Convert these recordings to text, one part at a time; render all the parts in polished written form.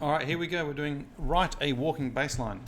Alright, here we go. We're doing write a walking bass line.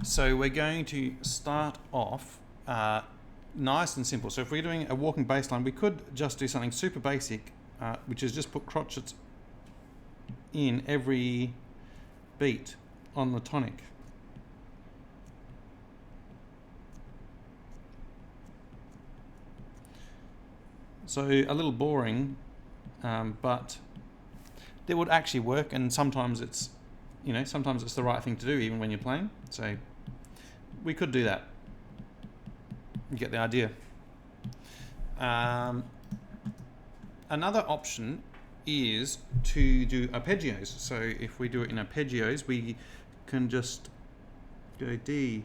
So we're going to start off nice and simple. So if we're doing a walking bass line, we could just do something super basic, which is just put crotchets in every beat on the tonic. So a little boring, but it would actually work, and sometimes it's, sometimes it's the right thing to do even when you're playing. So we could do that. You get the idea. Another option is to do arpeggios. So if we do it in arpeggios, we can just go D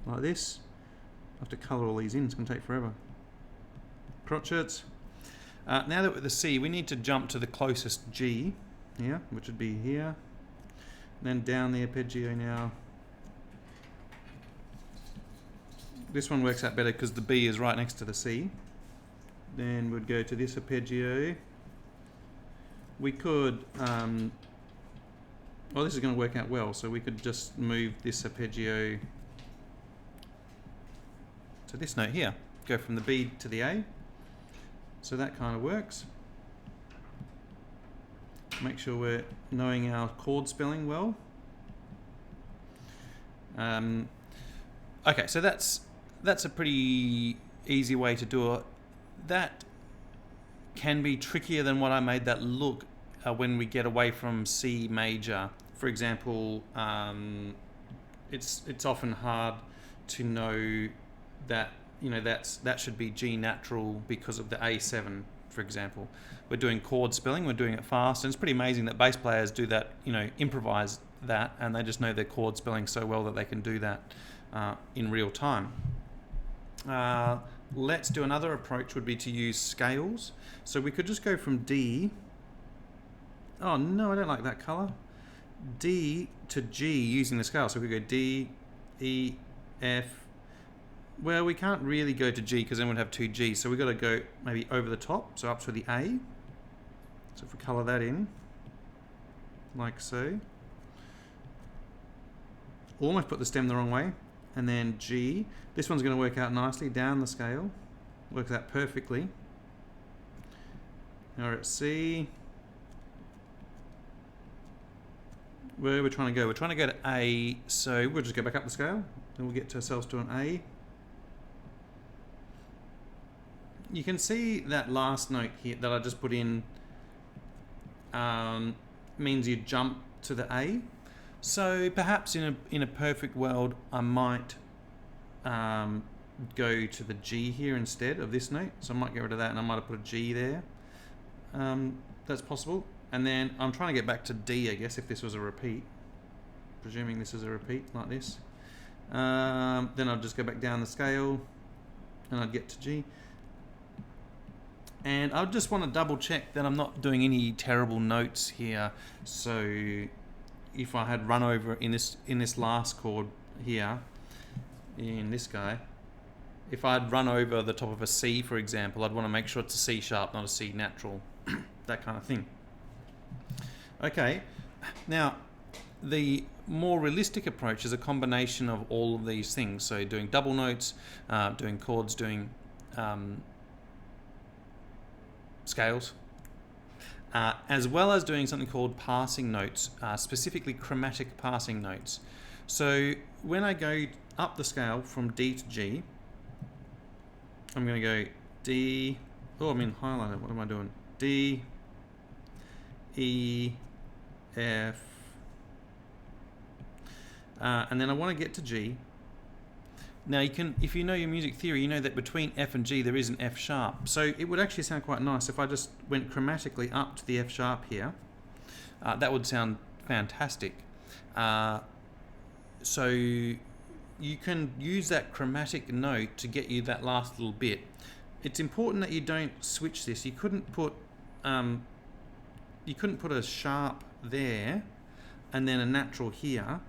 like this. I have to colour all these in, it's going to take forever. Crotchets. Now that we're at the C, we need to jump to the closest G here, which would be here. And then down the arpeggio now. This one works out better because the B is right next to the C. Then we'd go to this arpeggio. We could, well, this is going to work out well, so we could just move this arpeggio to this note here. Go from the B to the A. So that kind of works. Make sure we're knowing our chord spelling well. Okay, so that's a pretty easy way to do it. That can be trickier than what I made that look when we get away from C major. For example, it's often hard to know that that should be G natural because of the A7, for example. We're doing chord spelling, we're doing it fast, and it's pretty amazing that bass players do that, improvise that, and they just know their chord spelling so well that they can do that in real time. Let's do another approach, would be to use scales. So we could just go from D, oh no, I don't like that colour, D to G using the scale. So we go D, E, F. Well, we can't really go to G because then we'd have two Gs. So we've got to go maybe over the top, so up to the A. So if we colour that in, like so. Almost put the stem the wrong way. And then G. This one's going to work out nicely down the scale. Works out perfectly. Now we're at C. Where we're trying to go? We're trying to go to A. So we'll just go back up the scale. Then we'll get ourselves to an A. You can see that last note here that I just put in means you jump to the A. So perhaps in a perfect world, I might go to the G here instead of this note. So I might get rid of that, and I might have put a G there. That's possible. And then I'm trying to get back to D, I guess, if this was a repeat. Presuming this is a repeat, like this. Then I'll just go back down the scale, and I'd get to G. And I just want to double check that I'm not doing any terrible notes here. So if I had run over in this last chord here, in this guy, if I'd run over the top of a C, for example, I'd want to make sure it's a C sharp, not a C natural, that kind of thing. Okay, now the more realistic approach is a combination of all of these things. So doing double notes, doing chords, doing scales, as well as doing something called passing notes, specifically chromatic passing notes. So when I go up the scale from D to G, I'm going to go D, oh, I'm in highlighter, what am I doing? D, E, F, and then I want to get to G. Now you can, if you know your music theory, you know that between F and G there is an F sharp. So it would actually sound quite nice if I just went chromatically up to the F sharp here. That would sound fantastic. So you can use that chromatic note to get you that last little bit. It's important that you don't switch this. You couldn't put a sharp there and then a natural here.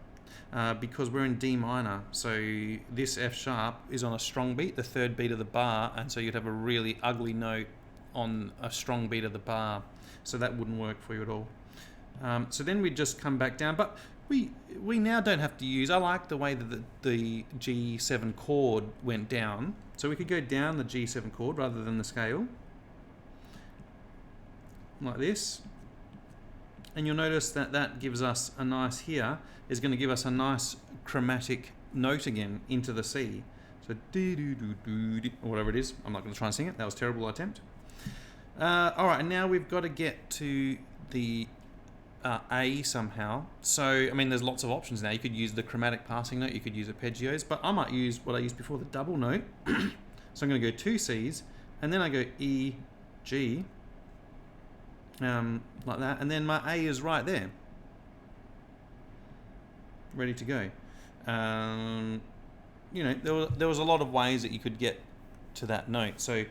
Because we're in D minor, so this F sharp is on a strong beat, the third beat of the bar, and so you'd have a really ugly note on a strong beat of the bar, so that wouldn't work for you at all. So then we just come back down, but we now don't have to use. I like the way that the G7 chord went down, so we could go down the G7 chord rather than the scale, like this. And you'll notice that that gives us a nice, here is going to give us a nice chromatic note again into the C. So do do do do do, or whatever it is. I'm not going to try and sing it. That was a terrible attempt. All right, and now we've got to get to the A somehow. So I mean, there's lots of options now. You could use the chromatic passing note. You could use arpeggios, but I might use what I used before, the double note. So I'm going to go 2 C's, and then I go E, G. Like that, and then my A is right there, ready to go. You know, there was a lot of ways that you could get to that note. So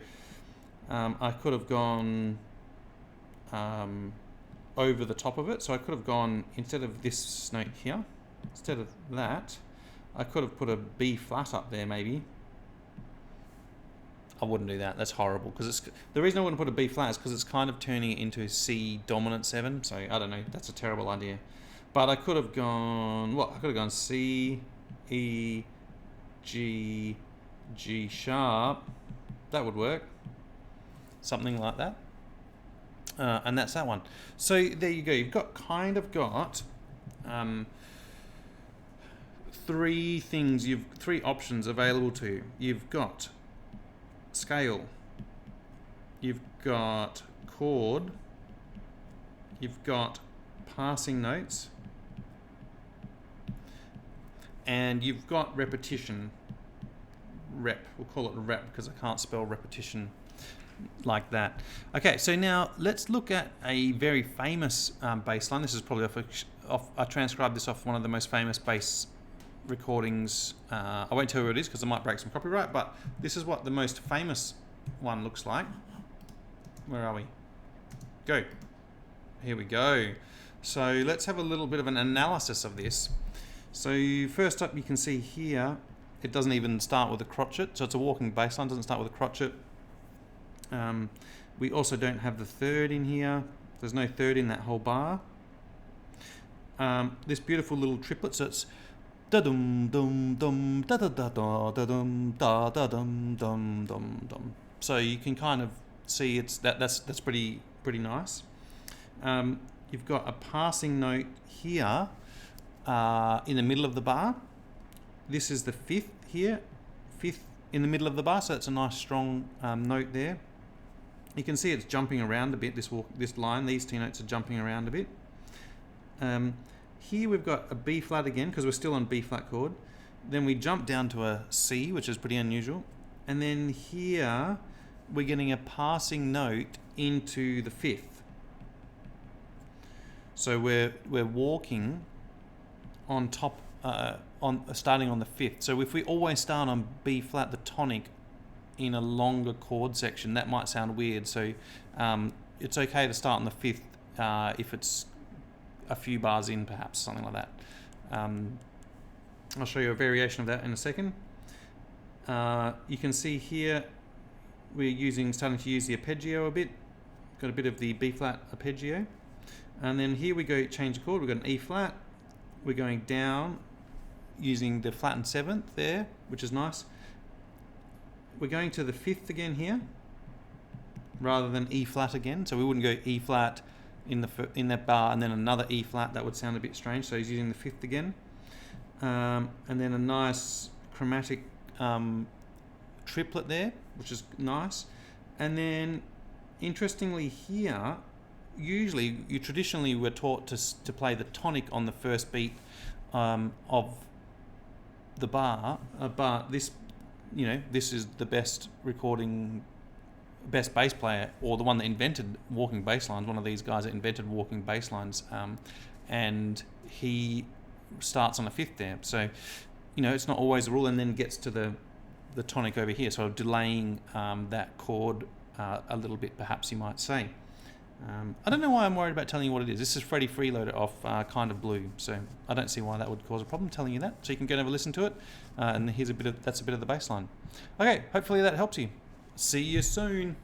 I could have gone over the top of it. So I could have gone, instead of this note here, instead of that, I could have put a B flat up there maybe. I wouldn't do that. That's horrible. Because the reason I wouldn't put a B flat is because it's kind of turning it into C dominant 7. So I don't know. That's a terrible idea. But I could have gone. What? I could have gone C, E, G, G sharp. That would work. Something like that. And that's that one. So there you go. You've got three options available to you. You've got scale, you've got chord, you've got passing notes, and you've got repetition. Rep, we'll call it rep because I can't spell repetition like that. Okay, so now let's look at a very famous bass line. This is probably I transcribed this off one of the most famous bass recordings. I won't tell you what it is because I might break some copyright, but this is what the most famous one looks like. Where are we? Go. Here we go. So let's have a little bit of an analysis of this. So first up, you can see here, it doesn't even start with a crotchet. So it's a walking bass line, doesn't start with a crotchet. We also don't have the third in here. There's no third in that whole bar. This beautiful little triplet, so it's da dum dum dum da da da da da dum da da dum dum dum dum. So you can kind of see that's pretty nice. You've got a passing note here in the middle of the bar. This is the fifth here, fifth in the middle of the bar, so it's a nice strong note there. You can see it's jumping around a bit. This line, these two notes are jumping around a bit. Here we've got a B flat again because we're still on B flat chord. Then we jump down to a C, which is pretty unusual. And then here we're getting a passing note into the fifth. So we're walking on top, starting on the fifth. So if we always start on B flat, the tonic, in a longer chord section, that might sound weird. So it's okay to start on the fifth if it's a few bars in, perhaps, something like that. I'll show you a variation of that in a second. You can see here we're starting to use the arpeggio a bit. Got a bit of the B flat arpeggio. And then here we go, change the chord. We've got an E flat. We're going down using the flattened seventh there, which is nice. We're going to the fifth again here, rather than E flat again. So we wouldn't go E flat in that bar and then another E flat. That would sound a bit strange. So he's using the fifth again, and then a nice chromatic triplet there, which is nice. And then, interestingly here, usually you traditionally were taught to play the tonic on the first beat of the bar, but this is the best bass player, or the one that invented walking bass lines, one of these guys that invented walking bass lines, and he starts on a fifth there. So, it's not always the rule, and then gets to the tonic over here, so delaying that chord a little bit, perhaps you might say. I don't know why I'm worried about telling you what it is. This is Freddie Freeloader off Kind of Blue, so I don't see why that would cause a problem telling you that. So you can go and have a listen to it, and that's a bit of the bass line. Okay, hopefully that helps you. See you soon.